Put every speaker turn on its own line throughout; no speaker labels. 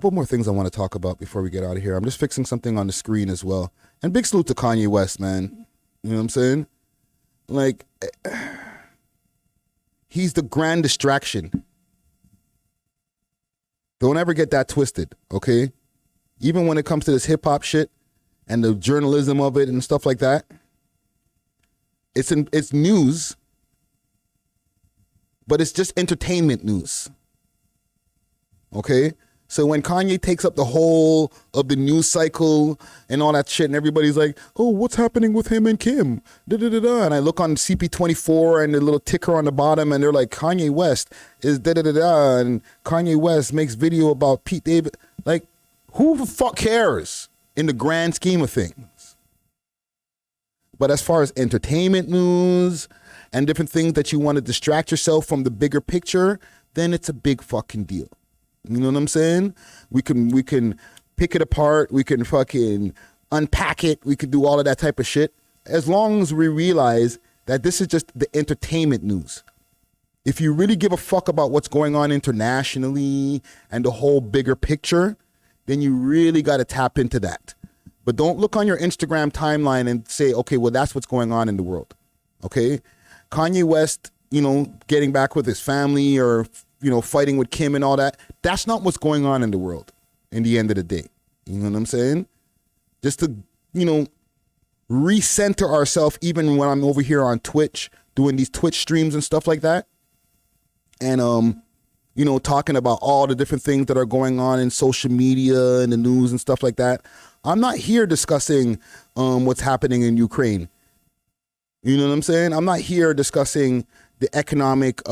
couple more things I want to talk about before we get out of here. I'm just fixing something on the screen as well. And big salute to Kanye West, man. You know what I'm saying? Like, he's the grand distraction. Don't ever get that twisted, okay? Even when it comes to this hip-hop shit and the journalism of it and stuff like that, it's news, but it's just entertainment news, okay? So when Kanye takes up the whole of the news cycle and all that shit, and everybody's like, oh, what's happening with him and Kim? Da-da-da-da. And I look on CP24 and the little ticker on the bottom, and they're like, Kanye West is da-da-da-da, and Kanye West makes video about Pete Davidson. Like, who the fuck cares in the grand scheme of things? But as far as entertainment news and different things that you want to distract yourself from the bigger picture, then it's a big fucking deal. You know what I'm saying? We can pick it apart. We can fucking unpack it. We can do all of that type of shit. As long as we realize that this is just the entertainment news. If you really give a fuck about what's going on internationally and the whole bigger picture, then you really got to tap into that. But don't look on your Instagram timeline and say, okay, well, that's what's going on in the world. Okay? Kanye West, you know, getting back with his family or, you know, fighting with Kim and all that. That's not what's going on in the world in the end of the day. You know what I'm saying? Just to, you know, recenter ourselves, even when I'm over here on Twitch, doing these Twitch streams and stuff like that. And, you know, talking about all the different things that are going on in social media and the news and stuff like that. I'm not here discussing what's happening in Ukraine. You know what I'm saying? I'm not here discussing the economic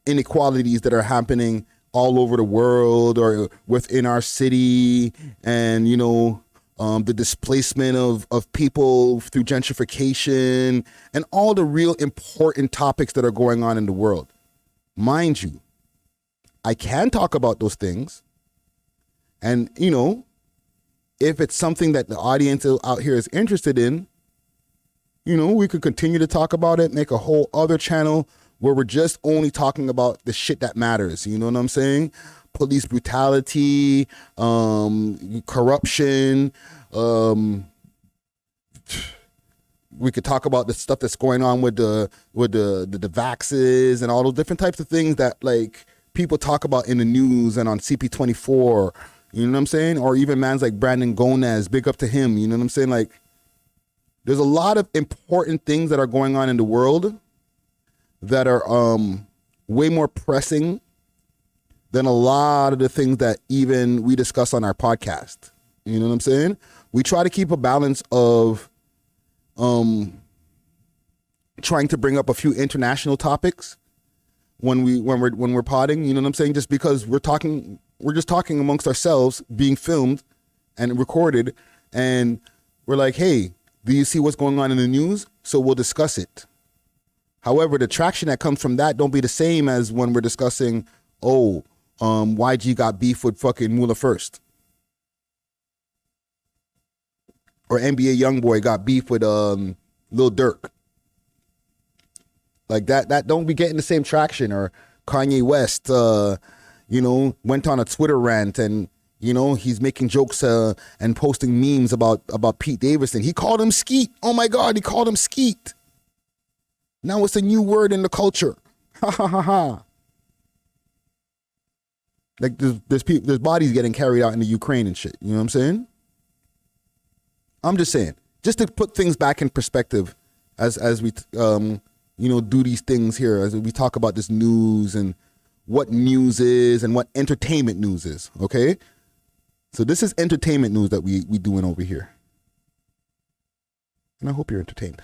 inequalities that are happening all over the world or within our city, and, you know, the displacement of people through gentrification and all the real important topics that are going on in the world. Mind you, I can talk about those things, and, you know, if it's something that the audience out here is interested in, you know, we could continue to talk about it, make a whole other channel where we're just only talking about the shit that matters. You know what I'm saying? Police brutality, corruption. We could talk about the stuff that's going on with the vaxes and all those different types of things that, like, people talk about in the news and on CP24. You know what I'm saying? Or even mans like Brandon Gonez, big up to him. You know what I'm saying? Like, there's a lot of important things that are going on in the world that are way more pressing than a lot of the things that even we discuss on our podcast. You know what I'm saying? We try to keep a balance of trying to bring up a few international topics when we're podding. You know what I'm saying? Just because we're just talking amongst ourselves, being filmed and recorded, and we're like, hey, do you see what's going on in the news? So we'll discuss it. However, the traction that comes from that don't be the same as when we're discussing, YG got beef with fucking Mula First. Or NBA Youngboy got beef with Lil Durk. Like that don't be getting the same traction. Or Kanye West, went on a Twitter rant and, you know, he's making jokes and posting memes about Pete Davidson. He called him Skeet. Oh my God, he called him Skeet. Now it's a new word in the culture. Ha ha ha ha. Like there's bodies getting carried out in the Ukraine and shit. You know what I'm saying? I'm just saying, just to put things back in perspective as we do these things here, as we talk about this news and what news is and what entertainment news is. Okay, so this is entertainment news that we doing over here, and I hope you're entertained.